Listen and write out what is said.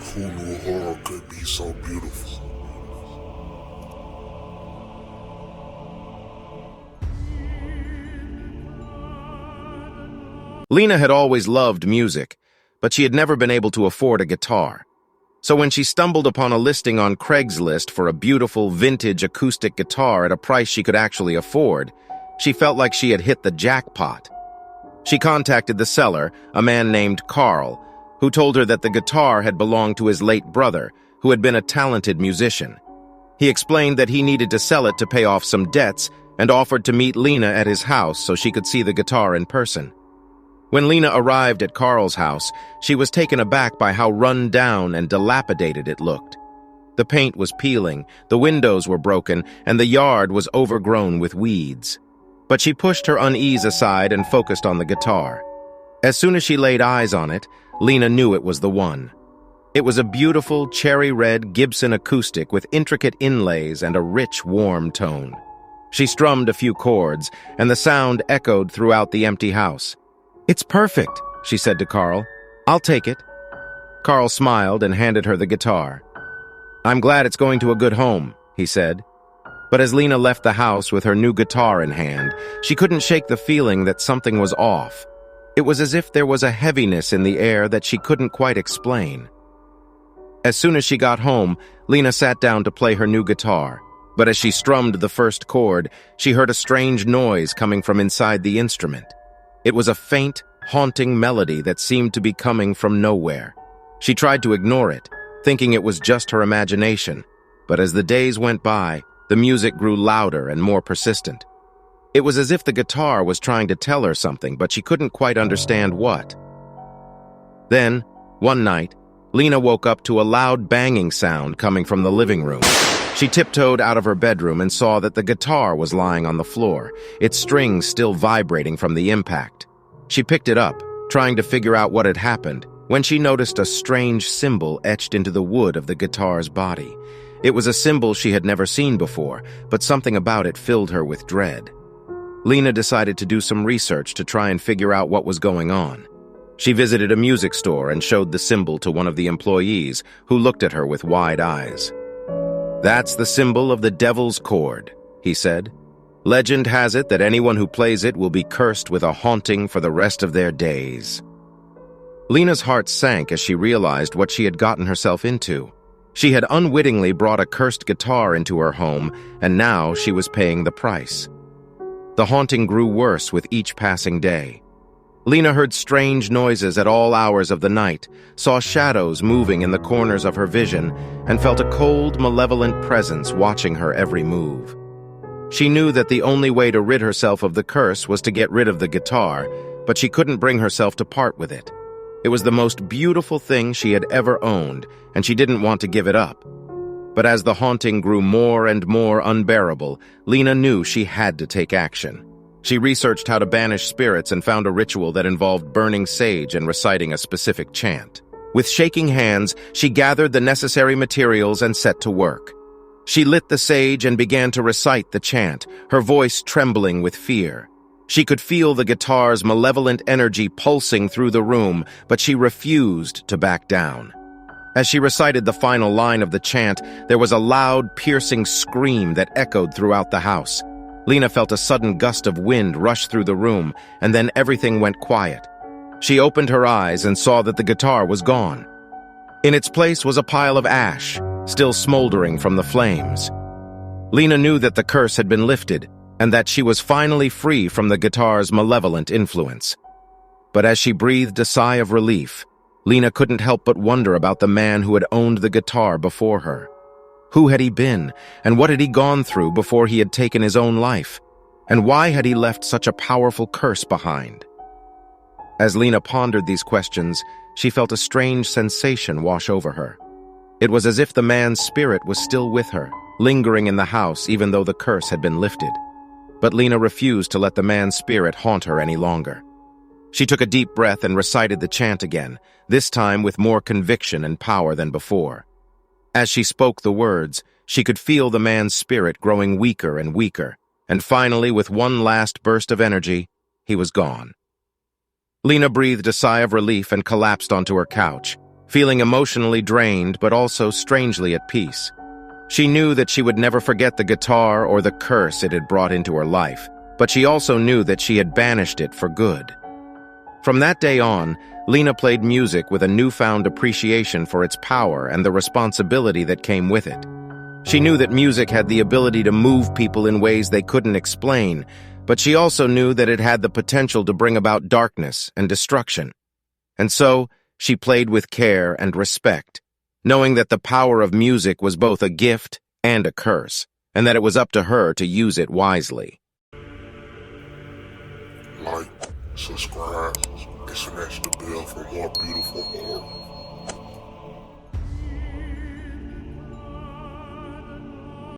Who knew horror could be so beautiful? Lena had always loved music, but she had never been able to afford a guitar. So when she stumbled upon a listing on Craigslist for a beautiful vintage acoustic guitar at a price she could actually afford, she felt like she had hit the jackpot. She contacted the seller, a man named Carl, who told her that the guitar had belonged to his late brother, who had been a talented musician. He explained that he needed to sell it to pay off some debts and offered to meet Lena at his house so she could see the guitar in person. When Lena arrived at Carl's house, she was taken aback by how run down and dilapidated it looked. The paint was peeling, the windows were broken, and the yard was overgrown with weeds. But she pushed her unease aside and focused on the guitar. As soon as she laid eyes on it, Lena knew it was the one. It was a beautiful cherry-red Gibson acoustic with intricate inlays and a rich, warm tone. She strummed a few chords, and the sound echoed throughout the empty house. "It's perfect," she said to Carl. "I'll take it." Carl smiled and handed her the guitar. "I'm glad it's going to a good home," he said. But as Lena left the house with her new guitar in hand, she couldn't shake the feeling that something was off. It was as if there was a heaviness in the air that she couldn't quite explain. As soon as she got home, Lena sat down to play her new guitar. But as she strummed the first chord, she heard a strange noise coming from inside the instrument. It was a faint, haunting melody that seemed to be coming from nowhere. She tried to ignore it, thinking it was just her imagination. But as the days went by, the music grew louder and more persistent. It was as if the guitar was trying to tell her something, but she couldn't quite understand what. Then, one night, Lena woke up to a loud banging sound coming from the living room. She tiptoed out of her bedroom and saw that the guitar was lying on the floor, its strings still vibrating from the impact. She picked it up, trying to figure out what had happened, when she noticed a strange symbol etched into the wood of the guitar's body. It was a symbol she had never seen before, but something about it filled her with dread. Lena decided to do some research to try and figure out what was going on. She visited a music store and showed the symbol to one of the employees, who looked at her with wide eyes. "That's the symbol of the devil's chord," he said. "Legend has it that anyone who plays it will be cursed with a haunting for the rest of their days." Lena's heart sank as she realized what she had gotten herself into. She had unwittingly brought a cursed guitar into her home, and now she was paying the price. The haunting grew worse with each passing day. Lena heard strange noises at all hours of the night, saw shadows moving in the corners of her vision, and felt a cold, malevolent presence watching her every move. She knew that the only way to rid herself of the curse was to get rid of the guitar, but she couldn't bring herself to part with it. It was the most beautiful thing she had ever owned, and she didn't want to give it up. But as the haunting grew more and more unbearable, Lena knew she had to take action. She researched how to banish spirits and found a ritual that involved burning sage and reciting a specific chant. With shaking hands, she gathered the necessary materials and set to work. She lit the sage and began to recite the chant, her voice trembling with fear. She could feel the guitar's malevolent energy pulsing through the room, but she refused to back down. As she recited the final line of the chant, there was a loud, piercing scream that echoed throughout the house. Lena felt a sudden gust of wind rush through the room, and then everything went quiet. She opened her eyes and saw that the guitar was gone. In its place was a pile of ash, still smoldering from the flames. Lena knew that the curse had been lifted, and that she was finally free from the guitar's malevolent influence. But as she breathed a sigh of relief, Lena couldn't help but wonder about the man who had owned the guitar before her. Who had he been, and what had he gone through before he had taken his own life? And why had he left such a powerful curse behind? As Lena pondered these questions, she felt a strange sensation wash over her. It was as if the man's spirit was still with her, lingering in the house even though the curse had been lifted. But Lena refused to let the man's spirit haunt her any longer. She took a deep breath and recited the chant again, this time with more conviction and power than before. As she spoke the words, she could feel the man's spirit growing weaker and weaker, and finally, with one last burst of energy, he was gone. Lena breathed a sigh of relief and collapsed onto her couch, feeling emotionally drained but also strangely at peace. She knew that she would never forget the guitar or the curse it had brought into her life, but she also knew that she had banished it for good. From that day on, Lena played music with a newfound appreciation for its power and the responsibility that came with it. She knew that music had the ability to move people in ways they couldn't explain, but she also knew that it had the potential to bring about darkness and destruction. And so, she played with care and respect, knowing that the power of music was both a gift and a curse, and that it was up to her to use it wisely. Like, subscribe, and smash the bell for more beautiful horror.